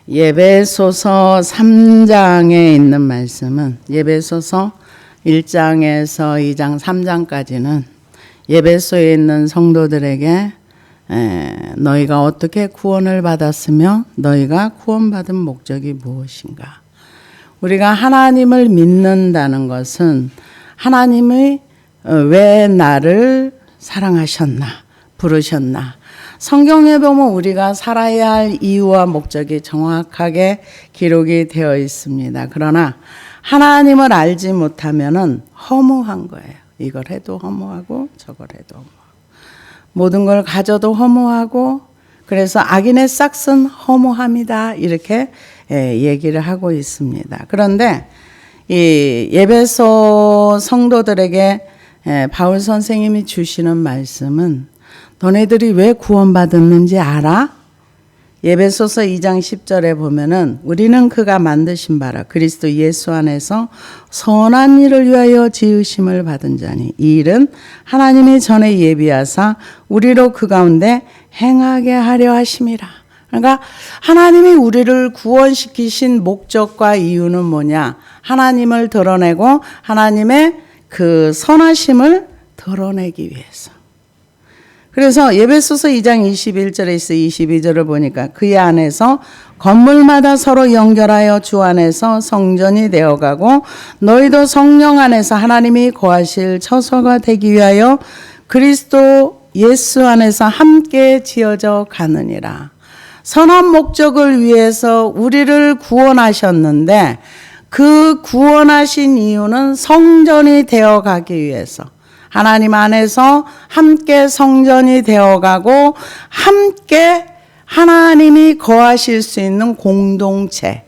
예배소서 3장에 있는 말씀은 예배소서 1장에서 2장, 3장까지는 예배소에 있는 성도들에게 너희가 어떻게 구원을 받았으며 너희가 구원받은 목적이 무엇인가. 우리가 하나님을 믿는다는 것은 하나님이 왜 나를 사랑하셨나, 부르셨나. 성경에 보면 우리가 살아야 할 이유와 목적이 정확하게 기록이 되어 있습니다. 그러나 하나님을 알지 못하면은 허무한 거예요. 이걸 해도 허무하고 저걸 해도 허무하고 모든 걸 가져도 허무하고 그래서 악인의 싹은 허무함이다 이렇게 얘기를 하고 있습니다. 그런데 이 예배소 성도들에게 바울 선생님이 주시는 말씀은 너네들이 왜 구원받았는지 알아? 예배소서 2장 10절에 보면은 우리는 그가 만드신 바라 그리스도 예수 안에서 선한 일을 위하여 지으심을 받은 자니 이 일은 하나님이 전에 예비하사 우리로 그 가운데 행하게 하려 하심이라. 그러니까 하나님이 우리를 구원시키신 목적과 이유는 뭐냐? 하나님을 드러내고 하나님의 그 선하심을 드러내기 위해서. 그래서 예배소서 2장 21절에서 22절을 보니까 그의 안에서 건물마다 서로 연결하여 주 안에서 성전이 되어가고 너희도 성령 안에서 하나님이 거하실 처소가 되기 위하여 그리스도 예수 안에서 함께 지어져 가느니라. 선한 목적을 위해서 우리를 구원하셨는데 그 구원하신 이유는 성전이 되어가기 위해서 하나님 안에서 함께 성전이 되어가고 함께 하나님이 거하실 수 있는 공동체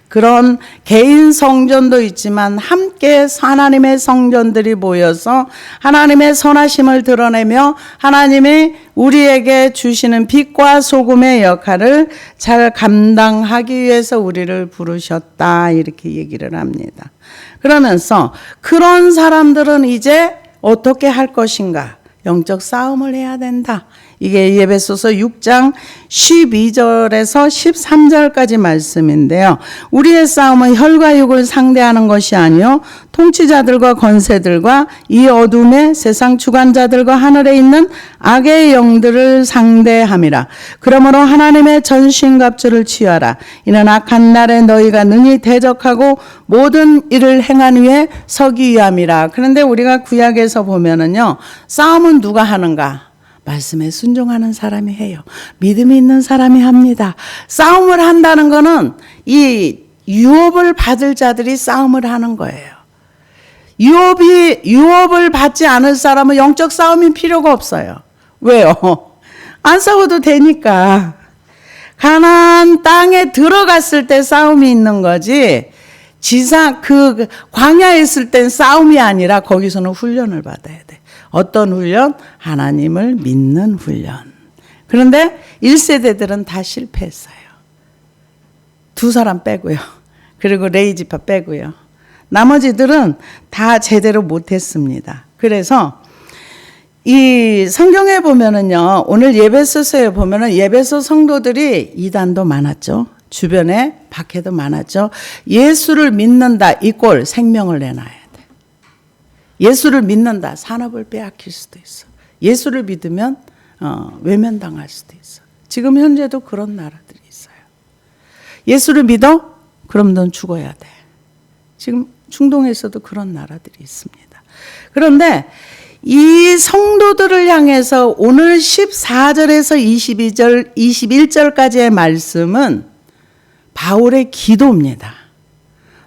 그런 개인 성전도 있지만 함께 하나님의 성전들이 모여서 하나님의 선하심을 드러내며 하나님이 우리에게 주시는 빛과 소금의 역할을 잘 감당하기 위해서 우리를 부르셨다 이렇게 얘기를 합니다. 그러면서 그런 사람들은 이제 어떻게 할 것인가? 영적 싸움을 해야 된다. 이게 예배소서 6장 12절에서 13절까지 말씀인데요. 우리의 싸움은 혈과 육을 상대하는 것이 아니요 통치자들과 권세들과 이 어둠의 세상 주관자들과 하늘에 있는 악의 영들을 상대함이라. 그러므로 하나님의 전신갑주를 취하라. 이는 악한 날에 너희가 능히 대적하고 모든 일을 행한 후에 서기 위함이라. 그런데 우리가 구약에서 보면은요. 싸움은 누가 하는가? 말씀에 순종하는 사람이 해요. 믿음이 있는 사람이 합니다. 싸움을 한다는 것은 이 유업을 받을 자들이 싸움을 하는 거예요. 유업을 받지 않을 사람은 영적 싸움이 필요가 없어요. 왜요? 안 싸워도 되니까. 가나안 땅에 들어갔을 때 싸움이 있는 거지. 지상 그 광야에 있을 땐 싸움이 아니라 거기서는 훈련을 받아야 돼. 어떤 훈련? 하나님을 믿는 훈련. 그런데 1세대들은 다 실패했어요. 2사람 빼고요. 그리고 레이지파 빼고요. 나머지들은 다 제대로 못했습니다. 그래서 이 성경에 보면은요. 오늘 예배소서에 보면은 예배소 성도들이 이단도 많았죠. 주변에 박해도 많았죠. 예수를 믿는다 이꼴 생명을 내놔야 돼. 예수를 믿는다. 산업을 빼앗길 수도 있어. 예수를 믿으면 외면당할 수도 있어. 지금 현재도 그런 나라들이 있어요. 예수를 믿어? 그럼 넌 죽어야 돼. 지금 중동에서도 그런 나라들이 있습니다. 그런데 이 성도들을 향해서 오늘 14절에서 22절, 21절까지의 말씀은 바울의 기도입니다.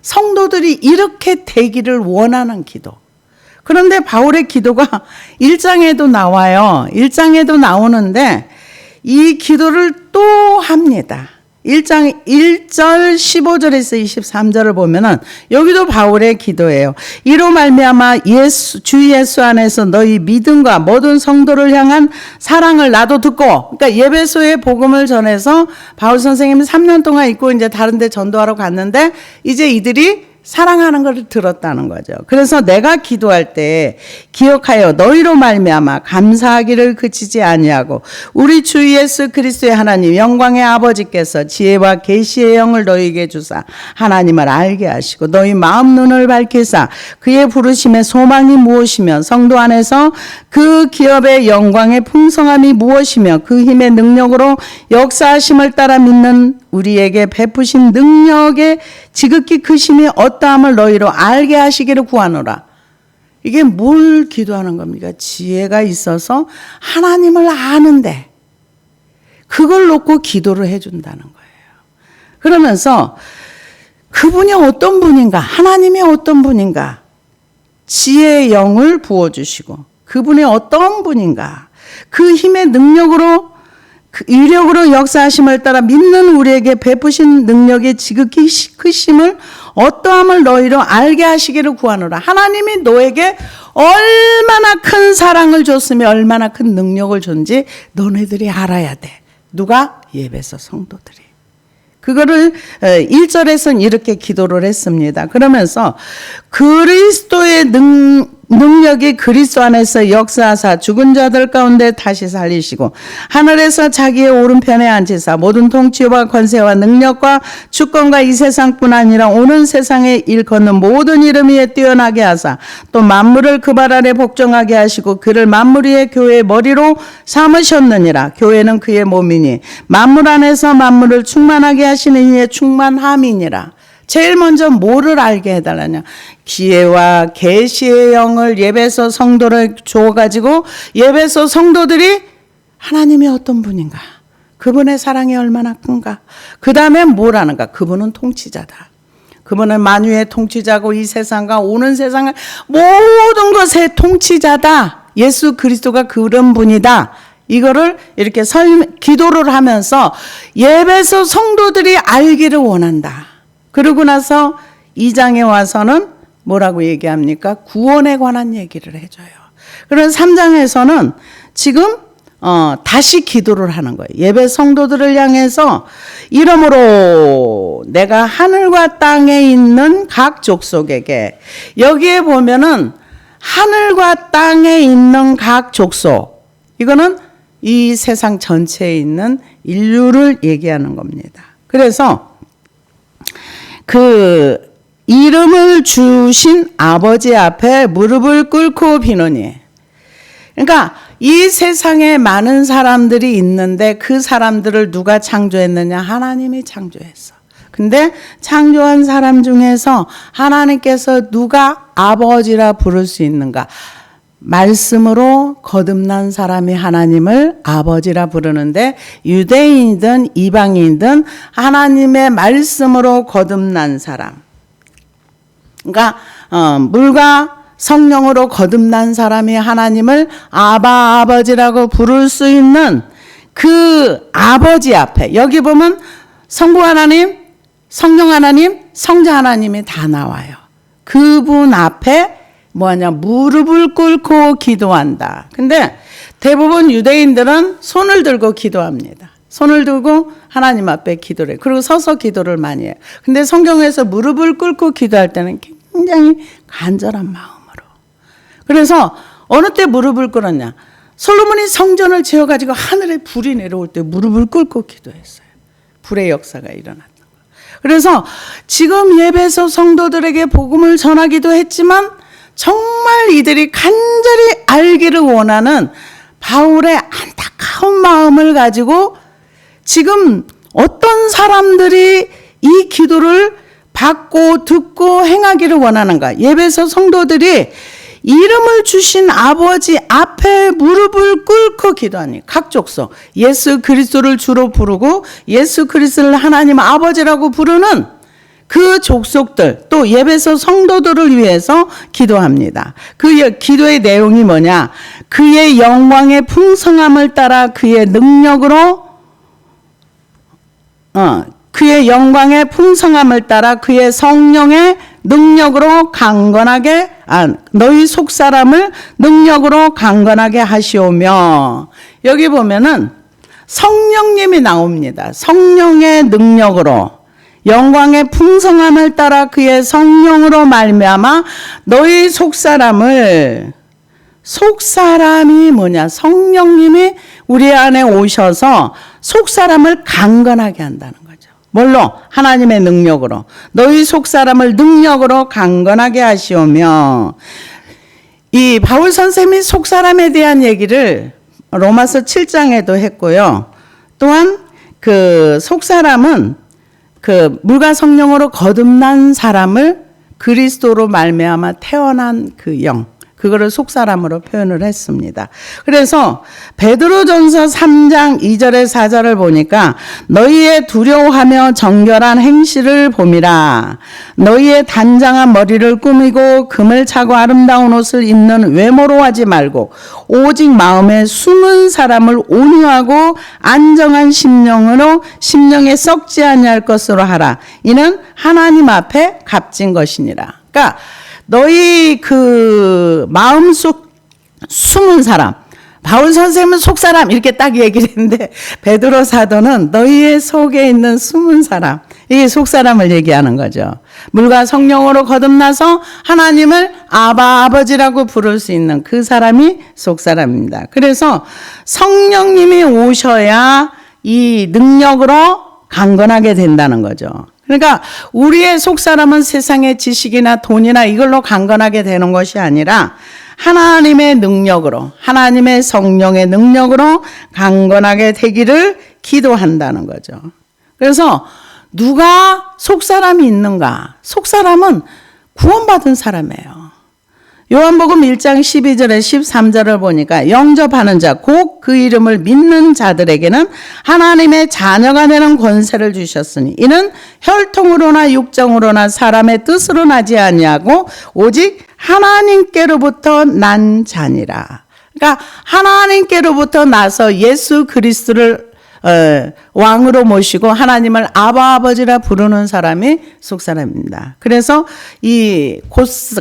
성도들이 이렇게 되기를 원하는 기도. 그런데 바울의 기도가 1장에도 나와요. 1장에도 나오는데 이 기도를 또 합니다. 1장 1절 15절에서 23절을 보면은 여기도 바울의 기도예요. 이로 말미암아 주 예수 안에서 너희 믿음과 모든 성도를 향한 사랑을 나도 듣고, 그러니까 예배소에 복음을 전해서 바울 선생님이 3년 동안 있고 이제 다른 데 전도하러 갔는데 이제 이들이 사랑하는 것을 들었다는 거죠. 그래서 내가 기도할 때 기억하여 너희로 말미암아 감사하기를 그치지 아니하고 우리 주 예수 그리스도의 하나님 영광의 아버지께서 지혜와 계시의 영을 너희에게 주사 하나님을 알게 하시고 너희 마음 눈을 밝히사 그의 부르심의 소망이 무엇이며 성도 안에서 그 기업의 영광의 풍성함이 무엇이며 그 힘의 능력으로 역사하심을 따라 믿는 우리에게 베푸신 능력의 지극히 크심이 어떠함을 너희로 알게 하시기를 구하노라. 이게 뭘 기도하는 겁니까? 지혜가 있어서 하나님을 아는데 그걸 놓고 기도를 해준다는 거예요. 그러면서 그분이 어떤 분인가, 하나님이 어떤 분인가, 지혜의 영을 부어주시고 그분이 어떤 분인가, 그 힘의 능력으로 그 위력으로 역사하심을 따라 믿는 우리에게 베푸신 능력의 지극히 크심을 어떠함을 너희로 알게 하시기를 구하노라. 하나님이 너에게 얼마나 큰 사랑을 줬으며 얼마나 큰 능력을 줬는지 너네들이 알아야 돼. 누가? 예배소 성도들이. 그거를 1절에서는 이렇게 기도를 했습니다. 그러면서 그리스도의 능력이 그리스도 안에서 역사하사 죽은 자들 가운데 다시 살리시고 하늘에서 자기의 오른편에 앉으사 모든 통치와 권세와 능력과 주권과 이 세상뿐 아니라 오는 세상에 일컫는 모든 이름 위에 뛰어나게 하사 또 만물을 그 발 아래 복종하게 하시고 그를 만물 위의 교회의 머리로 삼으셨느니라. 교회는 그의 몸이니 만물 안에서 만물을 충만하게 하시는 이의 충만함이니라. 제일 먼저 뭐를 알게 해달라냐? 지혜와 계시의 영을 예배소 성도를 줘가지고 예배소 성도들이 하나님이 어떤 분인가? 그분의 사랑이 얼마나 큰가? 그 다음에 뭘 하는가? 그분은 통치자다. 그분은 만유의 통치자고 이 세상과 오는 세상을 모든 것의 통치자다. 예수 그리스도가 그런 분이다. 이거를 이렇게 기도를 하면서 예배소 성도들이 알기를 원한다. 그러고 나서 2장에 와서는 뭐라고 얘기합니까? 구원에 관한 얘기를 해줘요. 그래서 3장에서는 지금 다시 기도를 하는 거예요. 예배 성도들을 향해서 이러므로 내가 하늘과 땅에 있는 각 족속에게, 여기에 보면은 하늘과 땅에 있는 각 족속, 이거는 이 세상 전체에 있는 인류를 얘기하는 겁니다. 그래서 그 이름을 주신 아버지 앞에 무릎을 꿇고 비노니, 그러니까 이 세상에 많은 사람들이 있는데 그 사람들을 누가 창조했느냐? 하나님이 창조했어. 근데 창조한 사람 중에서 하나님께서 누가 아버지라 부를 수 있는가? 말씀으로 거듭난 사람이 하나님을 아버지라 부르는데, 유대인이든 이방인이든 하나님의 말씀으로 거듭난 사람, 그러니까 물과 성령으로 거듭난 사람이 하나님을 아버지라고 부를 수 있는 그 아버지 앞에, 여기 보면 성부 하나님, 성령 하나님, 성자 하나님이 다 나와요. 그분 앞에 뭐하냐? 무릎을 꿇고 기도한다. 근데 대부분 유대인들은 손을 들고 기도합니다. 손을 들고 하나님 앞에 기도를 해요. 그리고 서서 기도를 많이 해요. 근데 성경에서 무릎을 꿇고 기도할 때는 굉장히 간절한 마음으로. 그래서 어느 때 무릎을 꿇었냐? 솔로몬이 성전을 지어가지고 하늘에 불이 내려올 때 무릎을 꿇고 기도했어요. 불의 역사가 일어났던 거예요. 그래서 지금 예배소 성도들에게 복음을 전하기도 했지만 정말 이들이 간절히 알기를 원하는 바울의 안타까운 마음을 가지고 지금 어떤 사람들이 이 기도를 받고 듣고 행하기를 원하는가? 예배소 성도들이 이름을 주신 아버지 앞에 무릎을 꿇고 기도하니, 각 족속, 예수 그리스도를 주로 부르고 예수 그리스도를 하나님 아버지라고 부르는 그 족속들, 또 예배소 성도들을 위해서 기도합니다. 그 기도의 내용이 뭐냐? 그의 영광의 풍성함을 따라 그의 능력으로, 그의 영광의 풍성함을 따라 그의 성령의 능력으로 강건하게, 너희 속사람을 능력으로 강건하게 하시오며, 여기 보면은 성령님이 나옵니다. 성령의 능력으로. 영광의 풍성함을 따라 그의 성령으로 말미암아 너희 속사람이 뭐냐? 성령님이 우리 안에 오셔서 속사람을 강건하게 한다는 거죠. 뭘로? 하나님의 능력으로. 너희 속사람을 능력으로 강건하게 하시오며, 이 바울 선생님이 속사람에 대한 얘기를 로마서 7장에도 했고요. 또한 그 속사람은 그 물과 성령으로 거듭난 사람을 그리스도로 말미암아 태어난 그 영, 그거를 속사람으로 표현을 했습니다. 그래서 베드로전서 3장 2절에 4절을 보니까 너희의 두려워하며 정결한 행실을 봄이라. 너희의 단장한 머리를 꾸미고 금을 차고 아름다운 옷을 입는 외모로 하지 말고 오직 마음에 숨은 사람을 온유하고 안정한 심령으로 심령에 썩지 아니할 것으로 하라. 이는 하나님 앞에 값진 것이니라. 그러니까 너희 그 마음속 숨은 사람, 바울 선생님은 속사람 이렇게 딱 얘기를 했는데 베드로 사도는 너희의 속에 있는 숨은 사람, 이게 속사람을 얘기하는 거죠. 물과 성령으로 거듭나서 하나님을 아버지라고 부를 수 있는 그 사람이 속사람입니다. 그래서 성령님이 오셔야 이 능력으로 강건하게 된다는 거죠. 그러니까 우리의 속사람은 세상의 지식이나 돈이나 이걸로 강건하게 되는 것이 아니라 하나님의 능력으로, 하나님의 성령의 능력으로 강건하게 되기를 기도한다는 거죠. 그래서 누가 속사람이 있는가? 속사람은 구원받은 사람이에요. 요한복음 1장 12절에 13절을 보니까 영접하는 자, 곧 그 이름을 믿는 자들에게는 하나님의 자녀가 되는 권세를 주셨으니 이는 혈통으로나 육정으로나 사람의 뜻으로 나지 아니하고 오직 하나님께로부터 난 자니라. 그러니까 하나님께로부터 나서 예수 그리스도를 왕으로 모시고 하나님을 아버지라 부르는 사람이 속사람입니다. 그래서 이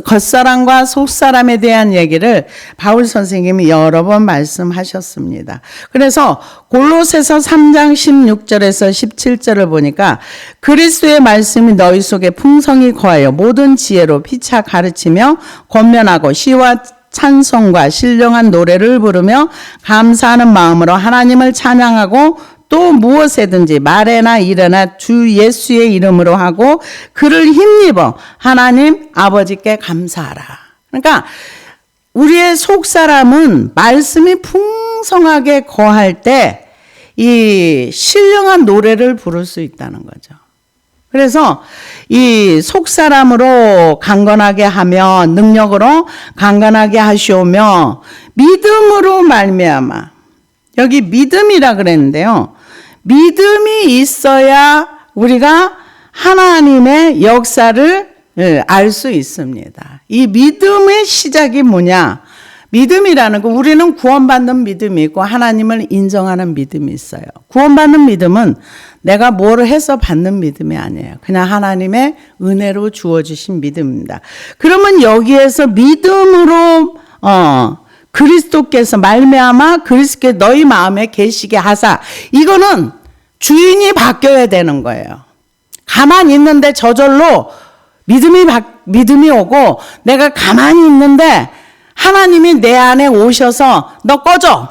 겉사람과 속사람에 대한 얘기를 바울 선생님이 여러 번 말씀하셨습니다. 그래서 골로새서 3장 16절에서 17절을 보니까 그리스도의 말씀이 너희 속에 풍성히 거하여 모든 지혜로 피차 가르치며 권면하고 시와 찬송과 신령한 노래를 부르며 감사하는 마음으로 하나님을 찬양하고 또 무엇이든지 말에나 일에나 주 예수의 이름으로 하고 그를 힘입어 하나님 아버지께 감사하라. 그러니까 우리의 속사람은 말씀이 풍성하게 거할 때 이 신령한 노래를 부를 수 있다는 거죠. 그래서 이 속사람으로 강건하게 하며 능력으로 강건하게 하시오며 믿음으로 말미암아, 여기 믿음이라 그랬는데요. 믿음이 있어야 우리가 하나님의 역사를 알 수 있습니다. 이 믿음의 시작이 뭐냐? 믿음이라는 거, 우리는 구원받는 믿음이 있고 하나님을 인정하는 믿음이 있어요. 구원받는 믿음은 내가 뭘 해서 받는 믿음이 아니에요. 그냥 하나님의 은혜로 주어주신 믿음입니다. 그러면 여기에서 믿음으로 그리스도께서 말미암아 그리스도께 너희 마음에 계시게 하사, 이거는 주인이 바뀌어야 되는 거예요. 가만히 있는데 저절로 믿음이 오고 내가 가만히 있는데 하나님이 내 안에 오셔서 너 꺼져,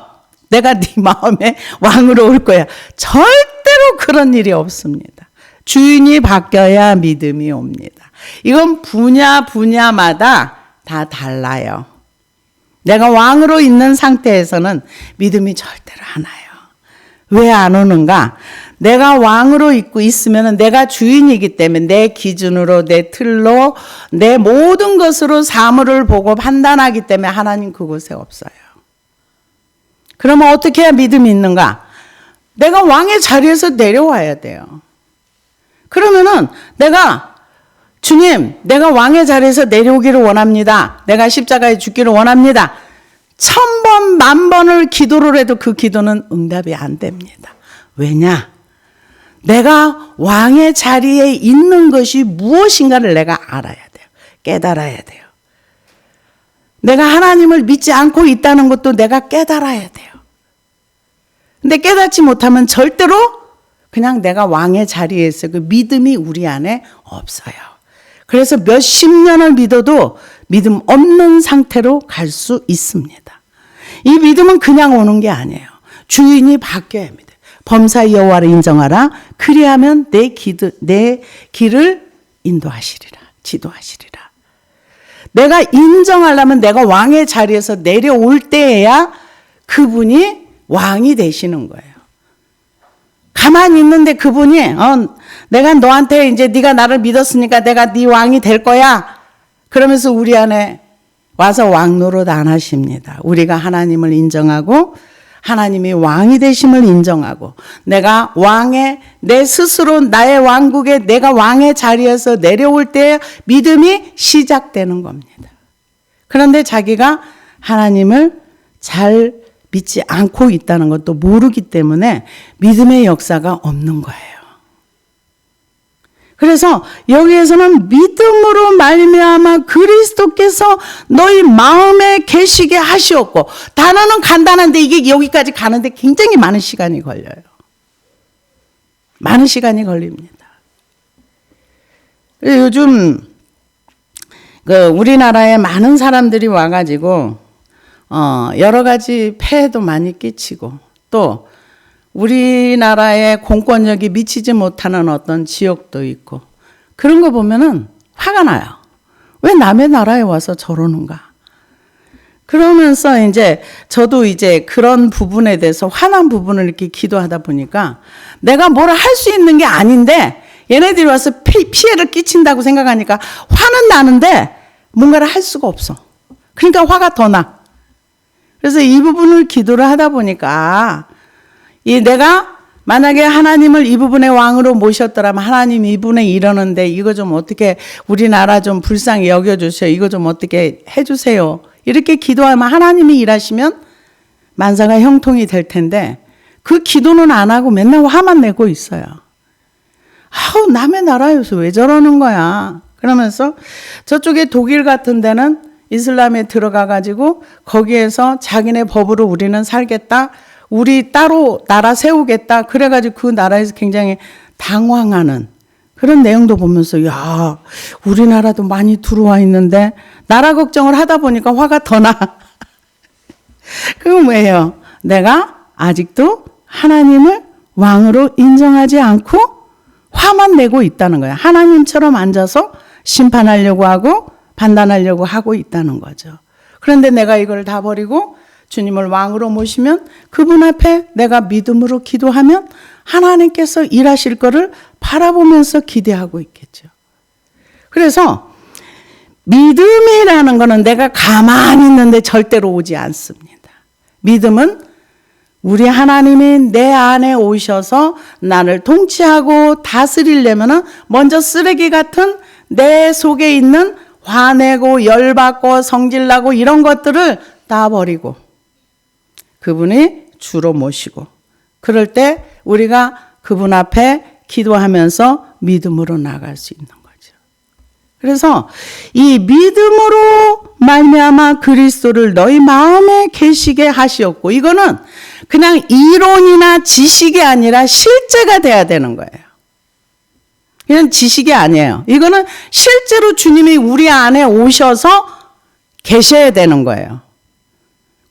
내가 네 마음에 왕으로 올 거야. 절대로 그런 일이 없습니다. 주인이 바뀌어야 믿음이 옵니다. 이건 분야마다 다 달라요. 내가 왕으로 있는 상태에서는 믿음이 절대로 안 와요. 왜 안 오는가? 내가 왕으로 있으면 내가 주인이기 때문에 내 기준으로, 내 틀로, 내 모든 것으로 사물을 보고 판단하기 때문에 하나님 그곳에 없어요. 그러면 어떻게 해야 믿음이 있는가? 내가 왕의 자리에서 내려와야 돼요. 그러면은 주님, 내가 왕의 자리에서 내려오기를 원합니다. 내가 십자가에 죽기를 원합니다. 1000번, 10,000번을 기도를 해도 그 기도는 응답이 안 됩니다. 왜냐? 내가 왕의 자리에 있는 것이 무엇인가를 내가 알아야 돼요. 깨달아야 돼요. 내가 하나님을 믿지 않고 있다는 것도 내가 깨달아야 돼요. 근데 깨닫지 못하면 절대로 그냥 내가 왕의 자리에 있어. 그 믿음이 우리 안에 없어요. 그래서 몇십 년을 믿어도 믿음 없는 상태로 갈 수 있습니다. 이 믿음은 그냥 오는 게 아니에요. 주인이 바뀌어야 합니다. 범사의 여호와를 인정하라. 그리하면 내 길을 인도하시리라. 지도하시리라. 내가 인정하려면 내가 왕의 자리에서 내려올 때에야 그분이 왕이 되시는 거예요. 가만히 있는데 그분이 내가 너한테 이제 네가 나를 믿었으니까 내가 네 왕이 될 거야. 그러면서 우리 안에 와서 왕 노릇 안 하십니다. 우리가 하나님을 인정하고 하나님이 왕이 되심을 인정하고 내가 내 스스로 나의 왕국에 내가 왕의 자리에서 내려올 때 믿음이 시작되는 겁니다. 그런데 자기가 하나님을 잘 믿지 않고 있다는 것도 모르기 때문에 믿음의 역사가 없는 거예요. 그래서 여기에서는 믿음으로 말미암아 그리스도께서 너희 마음에 계시게 하시었고, 단어는 간단한데 이게 여기까지 가는데 굉장히 많은 시간이 걸려요. 많은 시간이 걸립니다. 요즘 우리나라에 많은 사람들이 와가지고 여러 가지 폐해도 많이 끼치고 또 우리나라의 공권력이 미치지 못하는 어떤 지역도 있고 그런 거 보면은 화가 나요. 왜 남의 나라에 와서 저러는가? 그러면서 이제 저도 이제 그런 부분에 대해서 화난 부분을 이렇게 기도하다 보니까 내가 뭐를 할 수 있는 게 아닌데 얘네들이 와서 피해를 끼친다고 생각하니까 화는 나는데 뭔가를 할 수가 없어. 그러니까 화가 더 나. 그래서 이 부분을 기도를 하다 보니까 내가 만약에 하나님을 이 부분의 왕으로 모셨더라면 하나님 이분에 이러는데 이거 좀 어떻게 우리나라 좀 불쌍히 여겨주세요. 이거 좀 어떻게 해주세요. 이렇게 기도하면 하나님이 일하시면 만사가 형통이 될 텐데 그 기도는 안 하고 맨날 화만 내고 있어요. 아우 남의 나라에서 왜 저러는 거야. 그러면서 저쪽에 독일 같은 데는 이슬람에 들어가 가지고 거기에서 자기네 법으로 우리는 살겠다. 우리 따로 나라 세우겠다. 그래가지고 그 나라에서 굉장히 당황하는 그런 내용도 보면서 야 우리나라도 많이 들어와 있는데 나라 걱정을 하다 보니까 화가 더 나. 그건 왜요? 내가 아직도 하나님을 왕으로 인정하지 않고 화만 내고 있다는 거예요. 하나님처럼 앉아서 심판하려고 하고 판단하려고 하고 있다는 거죠. 그런데 내가 이걸 다 버리고 주님을 왕으로 모시면 그분 앞에 내가 믿음으로 기도하면 하나님께서 일하실 거를 바라보면서 기대하고 있겠죠. 그래서 믿음이라는 거는 내가 가만히 있는데 절대로 오지 않습니다. 믿음은 우리 하나님이 내 안에 오셔서 나를 통치하고 다스리려면 먼저 쓰레기 같은 내 속에 있는 화내고 열받고 성질나고 이런 것들을 다 버리고 그분이 주로 모시고 그럴 때 우리가 그분 앞에 기도하면서 믿음으로 나갈 수 있는 거죠. 그래서 이 믿음으로 말미암아 그리스도를 너희 마음에 계시게 하시었고 이거는 그냥 이론이나 지식이 아니라 실제가 돼야 되는 거예요. 그냥 지식이 아니에요. 이거는 실제로 주님이 우리 안에 오셔서 계셔야 되는 거예요.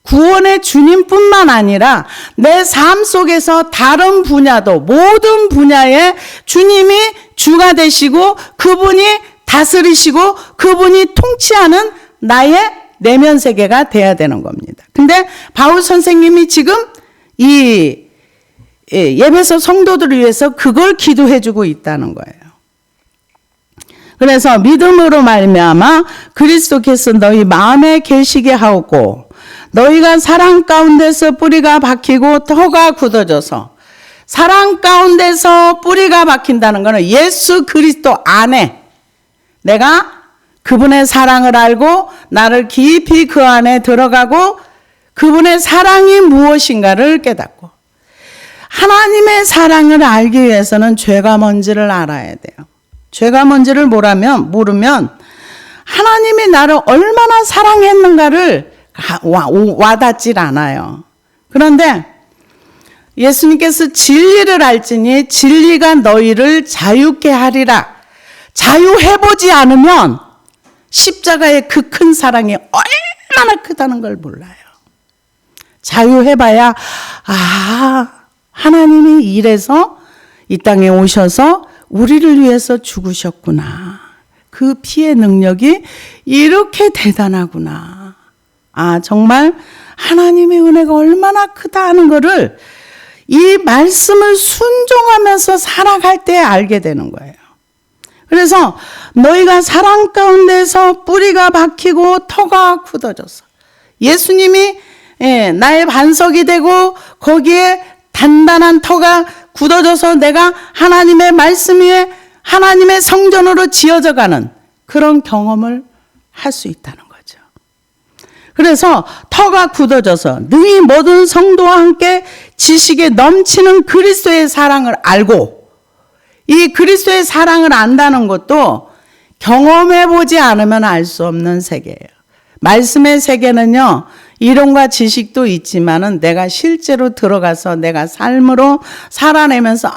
구원의 주님뿐만 아니라 내 삶 속에서 다른 분야도 모든 분야에 주님이 주가 되시고 그분이 다스리시고 그분이 통치하는 나의 내면 세계가 돼야 되는 겁니다. 근데 바울 선생님이 지금 이 예배소 성도들을 위해서 그걸 기도해 주고 있다는 거예요. 그래서 믿음으로 말미암아 그리스도께서 너희 마음에 계시게 하옵고 너희가 사랑 가운데서 뿌리가 박히고 터가 굳어져서 사랑 가운데서 뿌리가 박힌다는 것은 예수 그리스도 안에 내가 그분의 사랑을 알고 나를 깊이 그 안에 들어가고 그분의 사랑이 무엇인가를 깨닫고 하나님의 사랑을 알기 위해서는 죄가 뭔지를 알아야 돼요. 죄가 뭔지를 모르면 하나님이 나를 얼마나 사랑했는가를 와닿질 않아요. 그런데 예수님께서 진리를 알지니 진리가 너희를 자유케 하리라. 자유해보지 않으면 십자가의 그 큰 사랑이 얼마나 크다는 걸 몰라요. 자유해봐야 하나님이 이래서 이 땅에 오셔서 우리를 위해서 죽으셨구나. 그 피의 능력이 이렇게 대단하구나. 정말 하나님의 은혜가 얼마나 크다 하는 거를 이 말씀을 순종하면서 살아갈 때 알게 되는 거예요. 그래서 너희가 사랑 가운데서 뿌리가 박히고 터가 굳어져서 예수님이 나의 반석이 되고 거기에 단단한 터가 굳어져서 내가 하나님의 말씀 위에 하나님의 성전으로 지어져 가는 그런 경험을 할 수 있다는 거죠. 그래서 터가 굳어져서 능히 모든 성도와 함께 지식에 넘치는 그리스도의 사랑을 알고, 이 그리스도의 사랑을 안다는 것도 경험해 보지 않으면 알 수 없는 세계예요. 말씀의 세계는요, 이론과 지식도 있지만은 내가 실제로 들어가서 내가 삶으로 살아내면서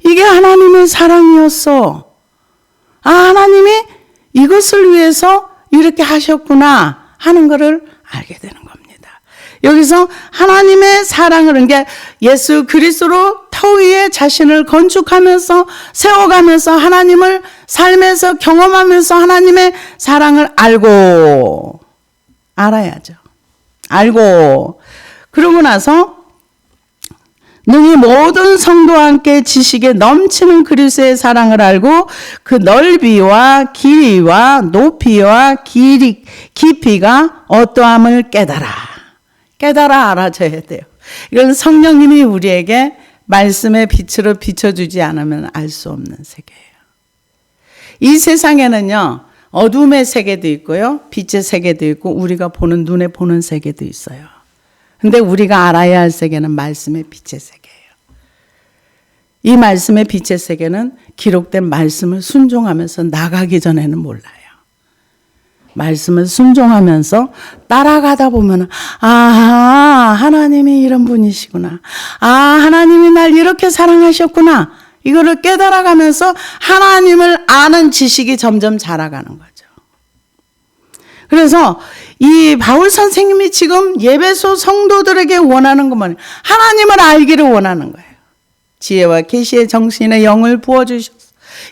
이게 하나님의 사랑이었어. 하나님이 이것을 위해서 이렇게 하셨구나 하는 것을 알게 되는 겁니다. 여기서 하나님의 사랑을, 그러니까 예수 그리스도로 터 위에 자신을 건축하면서 세워가면서 하나님을 삶에서 경험하면서 하나님의 사랑을 알아야죠. 알고 그러고 나서 능히 모든 성도와 함께 지식에 넘치는 그리스도의 사랑을 알고 그 넓이와 길이와 높이와 깊이가 어떠함을 깨달아 알아져야 돼요. 이건 성령님이 우리에게 말씀의 빛으로 비춰주지 않으면 알 수 없는 세계예요. 이 세상에는요, 어둠의 세계도 있고요, 빛의 세계도 있고, 우리가 보는 눈에 보는 세계도 있어요. 근데 우리가 알아야 할 세계는 말씀의 빛의 세계예요. 이 말씀의 빛의 세계는 기록된 말씀을 순종하면서 나가기 전에는 몰라요. 말씀을 순종하면서 따라가다 보면 하나님이 이런 분이시구나. 하나님이 날 이렇게 사랑하셨구나. 이거를 깨달아가면서 하나님을 아는 지식이 점점 자라가는 거죠. 그래서 이 바울 선생님이 지금 예배소 성도들에게 원하는 것만 하나님을 알기를 원하는 거예요. 지혜와 계시의 정신의 영을 부어주셔서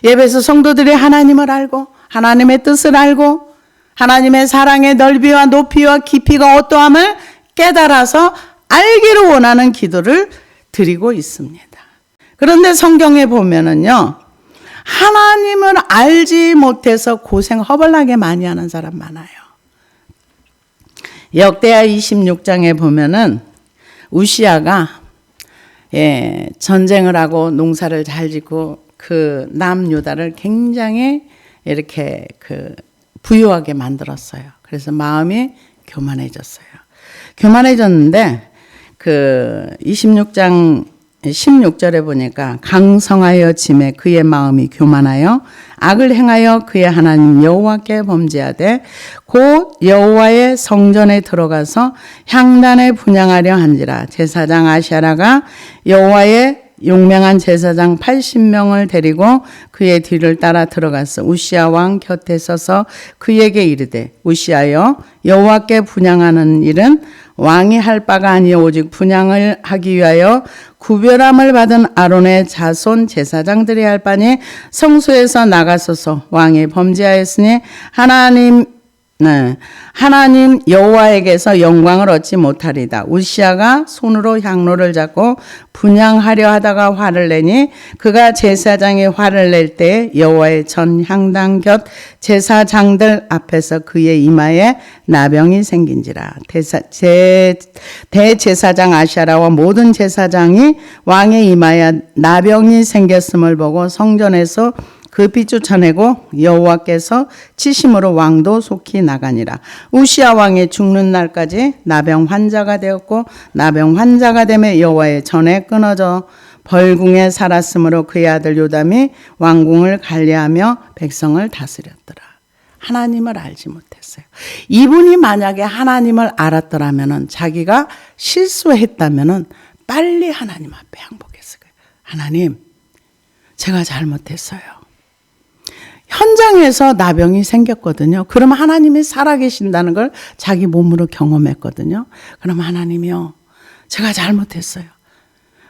예배소 성도들이 하나님을 알고 하나님의 뜻을 알고 하나님의 사랑의 넓이와 높이와 깊이가 어떠함을 깨달아서 알기를 원하는 기도를 드리고 있습니다. 그런데 성경에 보면은요, 하나님을 알지 못해서 고생 허벌나게 많이 하는 사람 많아요. 역대하 26장에 보면은 우시아가 전쟁을 하고 농사를 잘 짓고 그 남유다를 굉장히 이렇게 부유하게 만들었어요. 그래서 마음이 교만해졌어요. 교만해졌는데 26장 16절에 보니까 강성하여 짐에 그의 마음이 교만하여 악을 행하여 그의 하나님 여호와께 범죄하되 곧 여호와의 성전에 들어가서 향단에 분향하려 한지라. 제사장 아샤라가 여호와의 용맹한 제사장 80명을 데리고 그의 뒤를 따라 들어가서 우시아 왕 곁에 서서 그에게 이르되 우시아여, 여호와께 분향하는 일은 왕이 할 바가 아니요 오직 분향을 하기 위하여 구별함을 받은 아론의 자손 제사장들이 할 바니 성소에서 나가소서. 왕이 범죄하였으니 하나님 여호와에게서 영광을 얻지 못하리다. 우시아가 손으로 향로를 잡고 분향하려 하다가 화를 내니 그가 제사장이 화를 낼 때 여호와의 전 향당 곁 제사장들 앞에서 그의 이마에 나병이 생긴지라. 대제사장 아샤라와 모든 제사장이 왕의 이마에 나병이 생겼음을 보고 성전에서 급히 쫓아내고 여호와께서 치심으로 왕도 속히 나가니라. 우시아 왕이 죽는 날까지 나병 환자가 되었고 나병 환자가 되매 여호와의 전에 끊어져 벌궁에 살았으므로 그의 아들 요담이 왕궁을 관리하며 백성을 다스렸더라. 하나님을 알지 못했어요. 이분이 만약에 하나님을 알았더라면 자기가 실수했다면 빨리 하나님 앞에 항복했어요. 하나님, 제가 잘못했어요. 현장에서 나병이 생겼거든요. 그럼 하나님이 살아계신다는 걸 자기 몸으로 경험했거든요. 그럼 하나님이요, 제가 잘못했어요.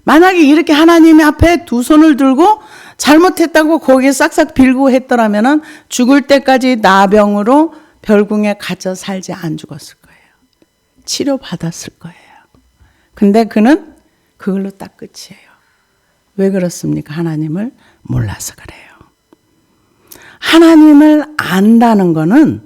만약에 이렇게 하나님 앞에 두 손을 들고 잘못했다고 거기에 싹싹 빌고 했더라면은 죽을 때까지 나병으로 별궁에 갇혀 살지 안 죽었을 거예요. 치료받았을 거예요. 근데 그는 그걸로 딱 끝이에요. 왜 그렇습니까? 하나님을 몰라서 그래요. 하나님을 안다는 거는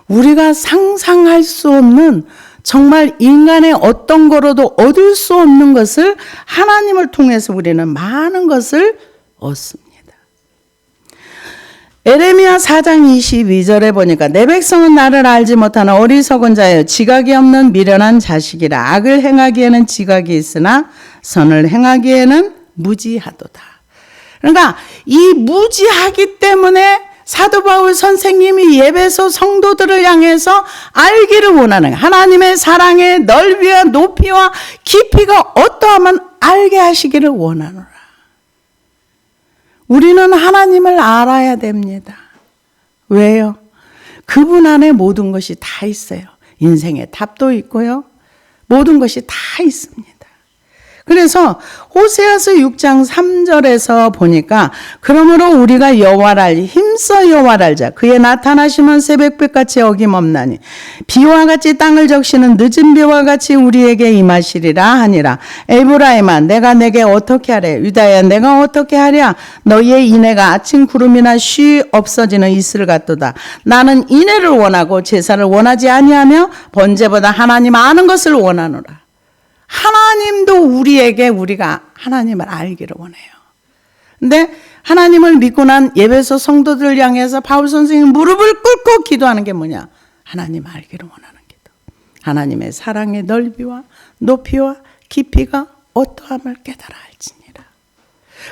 우리가 상상할 수 없는, 정말 인간의 어떤 거로도 얻을 수 없는 것을 하나님을 통해서 우리는 많은 것을 얻습니다. 에레미야 4장 22절에 보니까 내 백성은 나를 알지 못하는 어리석은 자여 지각이 없는 미련한 자식이라. 악을 행하기에는 지각이 있으나 선을 행하기에는 무지하도다. 그러니까 이 무지하기 때문에 사도 바울 선생님이 예배소 성도들을 향해서 알기를 원하는, 하나님의 사랑의 넓이와 높이와 깊이가 어떠하면 알게 하시기를 원하노라. 우리는 하나님을 알아야 됩니다. 왜요? 그분 안에 모든 것이 다 있어요. 인생의 답도 있고요. 모든 것이 다 있습니다. 그래서 호세아서 6장 3절에서 보니까 그러므로 우리가 여호와를 알지 힘써 여호와를 알자. 그의 나타나심은 새벽빛같이 어김없나니 비와 같이 땅을 적시는 늦은 비와 같이 우리에게 임하시리라 하니라. 에브라임아 내가 내게 어떻게 하래? 유다야 내가 어떻게 하랴? 너희의 인애가 아침 구름이나 쉬 없어지는 이슬 같도다. 나는 인애를 원하고 제사를 원하지 아니하며 번제보다 하나님 아는 것을 원하노라. 하나님도 우리가 하나님을 알기를 원해요. 근데 하나님을 믿고 난 예배소 성도들 향해서 바울 선생님 무릎을 꿇고 기도하는 게 뭐냐? 하나님 알기를 원하는 기도. 하나님의 사랑의 넓이와 높이와 깊이가 어떠함을 깨달아 알지니라.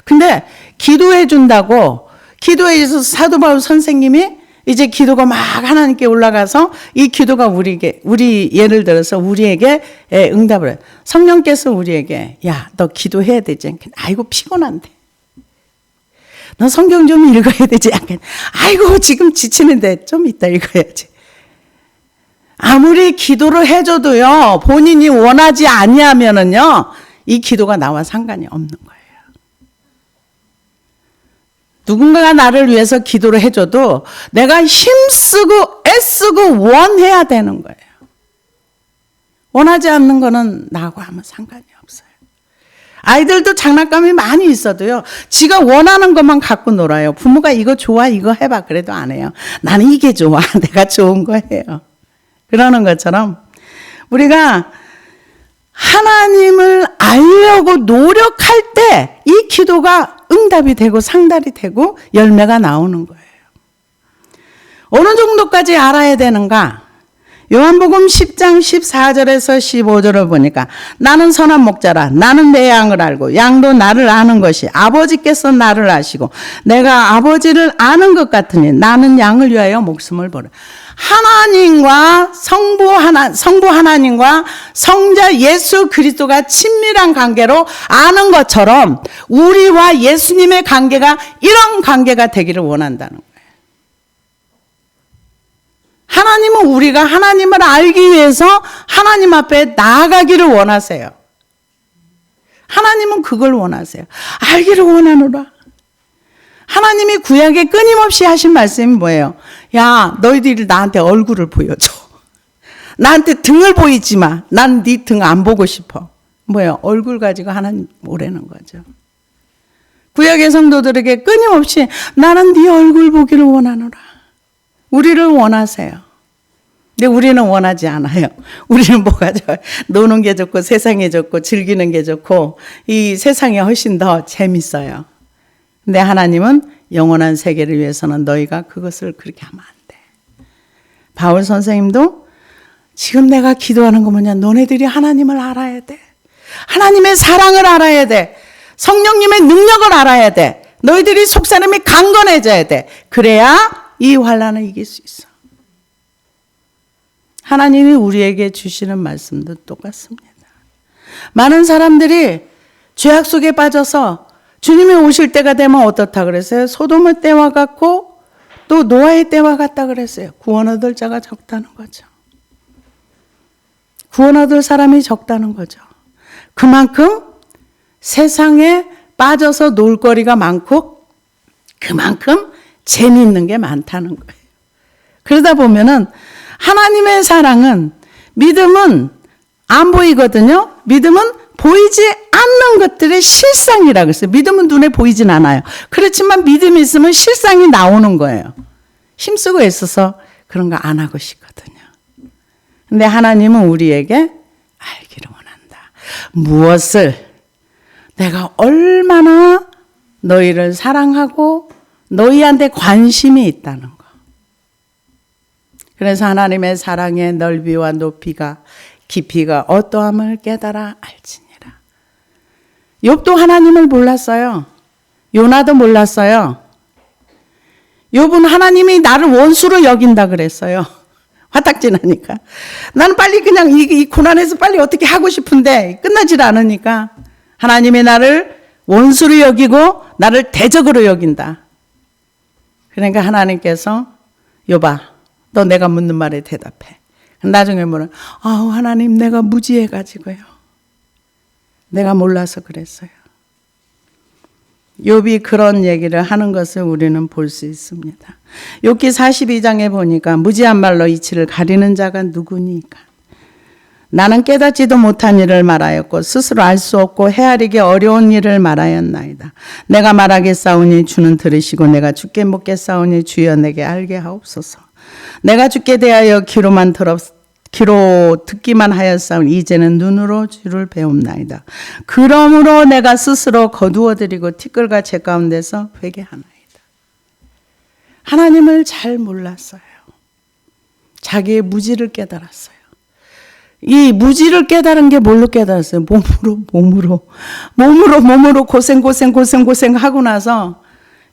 근데 기도해 준다고, 기도해서 사도 바울 선생님이 이제 기도가 막 하나님께 올라가서 이 기도가 예를 들어서 우리에게 응답을 해요. 성령께서 우리에게 야, 너 기도해야 되지 않겠냐? 아이고 피곤한데. 너 성경 좀 읽어야 되지 않겠냐? 아이고 지금 지치는데 좀 이따 읽어야지. 아무리 기도를 해줘도요, 본인이 원하지 아니하면은요, 이 기도가 나와 상관이 없는 거예요. 누군가가 나를 위해서 기도를 해줘도 내가 힘쓰고 애쓰고 원해야 되는 거예요. 원하지 않는 거는 나하고 아무 상관이 없어요. 아이들도 장난감이 많이 있어도요, 지가 원하는 것만 갖고 놀아요. 부모가 이거 좋아, 이거 해봐. 그래도 안 해요. 나는 이게 좋아. 내가 좋은 거 해요. 그러는 것처럼 우리가 하나님을 알려고 노력할 때 이 기도가 응답이 되고 상달이 되고 열매가 나오는 거예요. 어느 정도까지 알아야 되는가? 요한복음 10장 14절에서 15절을 보니까 나는 선한 목자라. 나는 내 양을 알고 양도 나를 아는 것이 아버지께서 나를 아시고 내가 아버지를 아는 것 같으니 나는 양을 위하여 목숨을 버려. 하나님과 성부 하나님과 성자 예수 그리스도가 친밀한 관계로 아는 것처럼 우리와 예수님의 관계가 이런 관계가 되기를 원한다는 거예요. 하나님은 우리가 하나님을 알기 위해서 하나님 앞에 나아가기를 원하세요. 하나님은 그걸 원하세요. 알기를 원하노라. 하나님이 구약에 끊임없이 하신 말씀이 뭐예요? 야, 너희들이 나한테 얼굴을 보여줘. 나한테 등을 보이지 마. 난 네 등 안 보고 싶어. 뭐예요? 얼굴 가지고 하나님 오라는 거죠. 구약의 성도들에게 끊임없이 나는 네 얼굴 보기를 원하노라. 우리를 원하세요. 근데 우리는 원하지 않아요. 우리는 뭐가 좋아요? 노는 게 좋고 세상에 좋고 즐기는 게 좋고 이 세상이 훨씬 더 재밌어요. 근데 하나님은 영원한 세계를 위해서는 너희가 그것을 그렇게 하면 안 돼. 바울 선생님도 지금 내가 기도하는 거 뭐냐? 너네들이 하나님을 알아야 돼. 하나님의 사랑을 알아야 돼. 성령님의 능력을 알아야 돼. 너희들이 속사람이 강건해져야 돼. 그래야 이 환난을 이길 수 있어. 하나님이 우리에게 주시는 말씀도 똑같습니다. 많은 사람들이 죄악 속에 빠져서 주님이 오실 때가 되면 어떻다 그랬어요? 소돔의 때와 같고 또 노아의 때와 같다 그랬어요. 구원 얻을 자가 적다는 거죠. 구원 얻을 사람이 적다는 거죠. 그만큼 세상에 빠져서 놀 거리가 많고 그만큼 재미있는 게 많다는 거예요. 그러다 보면은 하나님의 사랑은, 믿음은 안 보이거든요. 믿음은 보이지 않는 것들의 실상이라고 했어요. 믿음은 눈에 보이진 않아요. 그렇지만 믿음이 있으면 실상이 나오는 거예요. 힘쓰고 애써서 그런 거 안 하고 싶거든요. 근데 하나님은 우리에게 알기를 원한다. 무엇을? 내가 얼마나 너희를 사랑하고 너희한테 관심이 있다는 거. 그래서 하나님의 사랑의 넓이와 높이가 깊이가 어떠함을 깨달아 알지니라. 욥도 하나님을 몰랐어요. 요나도 몰랐어요. 욥은 하나님이 나를 원수로 여긴다 그랬어요. 화딱지나니까. 나는 빨리 그냥 이 고난에서 빨리 어떻게 하고 싶은데 끝나질 않으니까 하나님이 나를 원수로 여기고 나를 대적으로 여긴다. 그러니까 하나님께서 욥아, 너 내가 묻는 말에 대답해. 나중에 뭐라, 하나님 내가 무지해가지고요. 내가 몰라서 그랬어요. 욥이 그런 얘기를 하는 것을 우리는 볼 수 있습니다. 욥기 42장에 보니까 무지한 말로 이치를 가리는 자가 누구니까. 나는 깨닫지도 못한 일을 말하였고 스스로 알 수 없고 헤아리기 어려운 일을 말하였나이다. 내가 말하겠사오니 주는 들으시고 내가 주께 묻겠사오니 주여 내게 알게 하옵소서. 내가 주께 대하여 귀로 듣기만 하였사오니 이제는 눈으로 주를 배움나이다. 그러므로 내가 스스로 거두어드리고 티끌과 재 가운데서 회개하나이다. 하나님을 잘 몰랐어요. 자기의 무지를 깨달았어요. 이 무지를 깨달은 게 뭘로 깨달았어요? 몸으로 고생 하고 나서,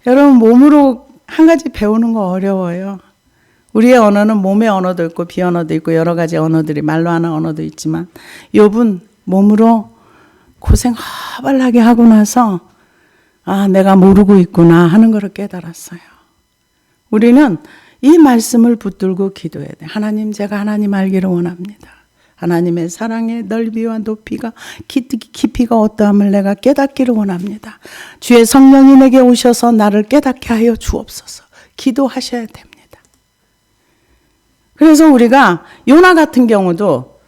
여러분 몸으로 한 가지 배우는 거 어려워요. 우리의 언어는 몸의 언어도 있고 비언어도 있고 여러 가지 언어들이, 말로 하는 언어도 있지만 욥은 몸으로 고생 허벌나게 하고 나서 내가 모르고 있구나 하는 것을 깨달았어요. 우리는 이 말씀을 붙들고 기도해야 돼. 하나님, 제가 하나님 알기를 원합니다. 하나님의 사랑의 넓이와 높이가 깊이가 어떠함을 내가 깨닫기를 원합니다. 주의 성령이 내게 오셔서 나를 깨닫게 하여 주옵소서. 기도하셔야 됩니다. 그래서 우리가 요나 같은 경우도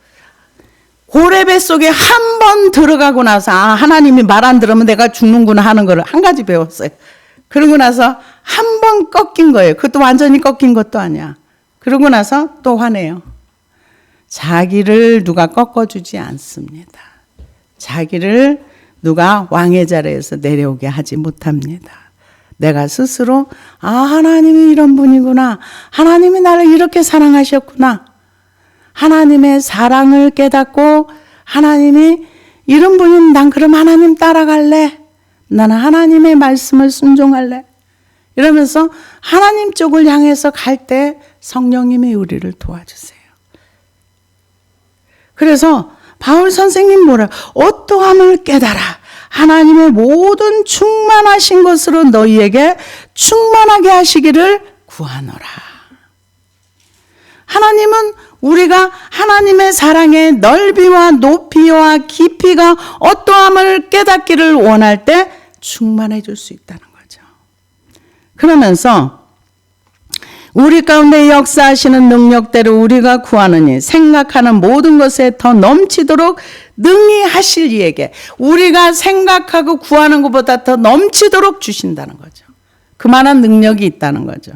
고레배 속에 한 번 들어가고 나서 하나님이 말 안 들으면 내가 죽는구나 하는 걸 한 가지 배웠어요. 그러고 나서 한 번 꺾인 거예요. 그것도 완전히 꺾인 것도 아니야. 그러고 나서 또 화내요. 자기를 누가 꺾어주지 않습니다. 자기를 누가 왕의 자리에서 내려오게 하지 못합니다. 내가 스스로 하나님이 이런 분이구나. 하나님이 나를 이렇게 사랑하셨구나. 하나님의 사랑을 깨닫고 하나님이 이런 분이면 난 그럼 하나님 따라갈래. 나는 하나님의 말씀을 순종할래. 이러면서 하나님 쪽을 향해서 갈 때 성령님이 우리를 도와주세요. 그래서 바울 선생님 뭐라, 어떠함을 깨달아 하나님의 모든 충만하신 것으로 너희에게 충만하게 하시기를 구하노라. 하나님은 우리가 하나님의 사랑의 넓이와 높이와 깊이가 어떠함을 깨닫기를 원할 때 충만해 줄 수 있다는 거죠. 그러면서 우리 가운데 역사하시는 능력대로 우리가 구하느니 생각하는 모든 것에 더 넘치도록 능히 하실 이에게, 우리가 생각하고 구하는 것보다 더 넘치도록 주신다는 거죠. 그만한 능력이 있다는 거죠.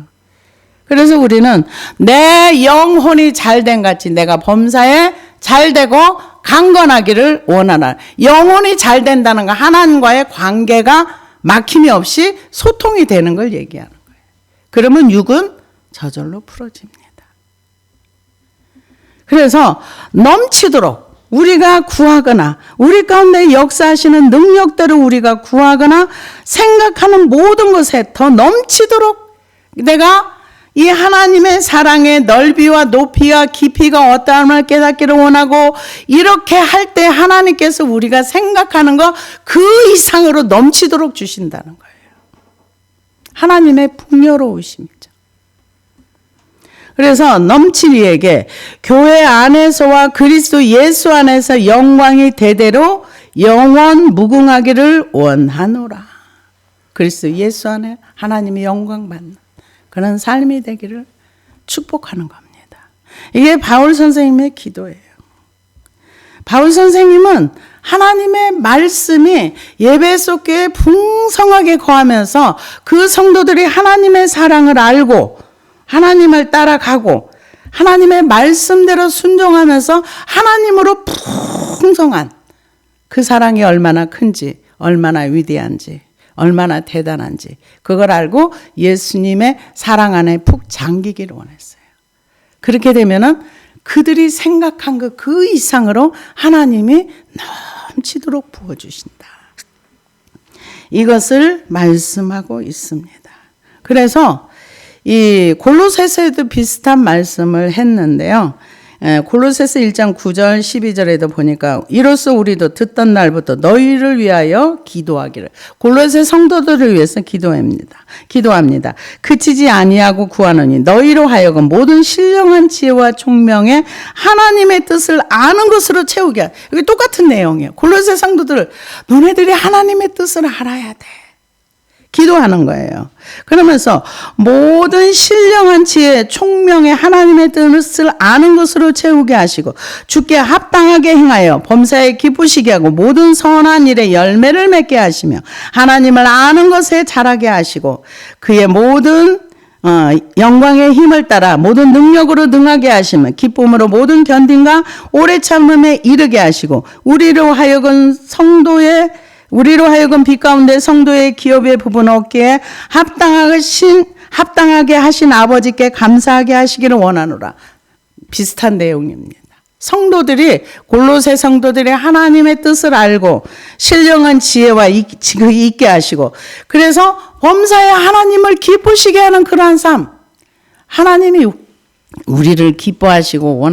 그래서 우리는 내 영혼이 잘된 같이 내가 범사에 잘되고 강건하기를 원하나. 영혼이 잘된다는 건 하나님과의 관계가 막힘이 없이 소통이 되는 걸 얘기하는 거예요. 그러면 육은 저절로 풀어집니다. 그래서 넘치도록 우리가 구하거나 우리 가운데 역사하시는 능력대로 우리가 구하거나 생각하는 모든 것에 더 넘치도록 내가 이 하나님의 사랑의 넓이와 높이와 깊이가 어떠함을 깨닫기를 원하고, 이렇게 할 때 하나님께서 우리가 생각하는 거 그 이상으로 넘치도록 주신다는 거예요. 하나님의 풍요로우심이죠. 그래서 넘치리에게 교회 안에서와 그리스도 예수 안에서 영광이 대대로 영원 무궁하기를 원하노라. 그리스도 예수 안에 하나님이 영광 받는 그런 삶이 되기를 축복하는 겁니다. 이게 바울 선생님의 기도예요. 바울 선생님은 하나님의 말씀이 예배소 교회에 풍성하게 거하면서 그 성도들이 하나님의 사랑을 알고 하나님을 따라가고 하나님의 말씀대로 순종하면서 하나님으로 풍성한 그 사랑이 얼마나 큰지, 얼마나 위대한지, 얼마나 대단한지 그걸 알고 예수님의 사랑 안에 푹 잠기기를 원했어요. 그렇게 되면은 그들이 생각한 그 이상으로 하나님이 넘치도록 부어주신다. 이것을 말씀하고 있습니다. 그래서 이 골로새서에도 비슷한 말씀을 했는데요. 골로새서 1장 9절 12절에도 보니까 이로써 우리도 듣던 날부터 너희를 위하여 기도하기를, 골로새 성도들을 위해서 기도합니다. 그치지 아니하고 구하노니 너희로 하여금 모든 신령한 지혜와 총명에 하나님의 뜻을 아는 것으로 채우게 하라. 이게 똑같은 내용이에요. 골로새 성도들, 너네들이 하나님의 뜻을 알아야 돼. 기도하는 거예요. 그러면서 모든 신령한 지혜, 총명의 하나님의 뜻을 아는 것으로 채우게 하시고 주께 합당하게 행하여 범사에 기쁘시게 하고 모든 선한 일에 열매를 맺게 하시며 하나님을 아는 것에 자라게 하시고 그의 모든 영광의 힘을 따라 모든 능력으로 능하게 하시며 기쁨으로 모든 견딘과 오래 참음에 이르게 하시고 우리로 하여금 빛 가운데 성도의 기업의 부분 얻기에 합당하게 하신 아버지께 감사하게 하시기를 원하노라. 비슷한 내용입니다. 성도들이, 골로새 성도들이 하나님의 뜻을 알고 신령한 지혜와 있게 하시고 그래서 범사에 하나님을 기쁘시게 하는 그러한 삶, 하나님이 우리를 기뻐하시고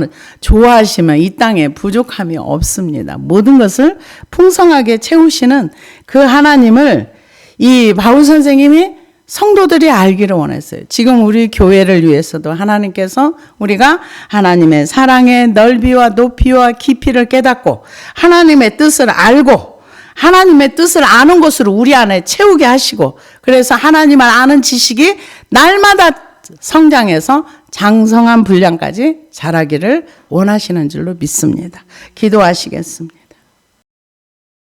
좋아하시면 이 땅에 부족함이 없습니다. 모든 것을 풍성하게 채우시는 그 하나님을 이 바울 선생님이 성도들이 알기를 원했어요. 지금 우리 교회를 위해서도 하나님께서 우리가 하나님의 사랑의 넓이와 높이와 깊이를 깨닫고 하나님의 뜻을 알고 하나님의 뜻을 아는 것으로 우리 안에 채우게 하시고 그래서 하나님을 아는 지식이 날마다 성장해서 장성한 분량까지 자라기를 원하시는 줄로 믿습니다. 기도하시겠습니다.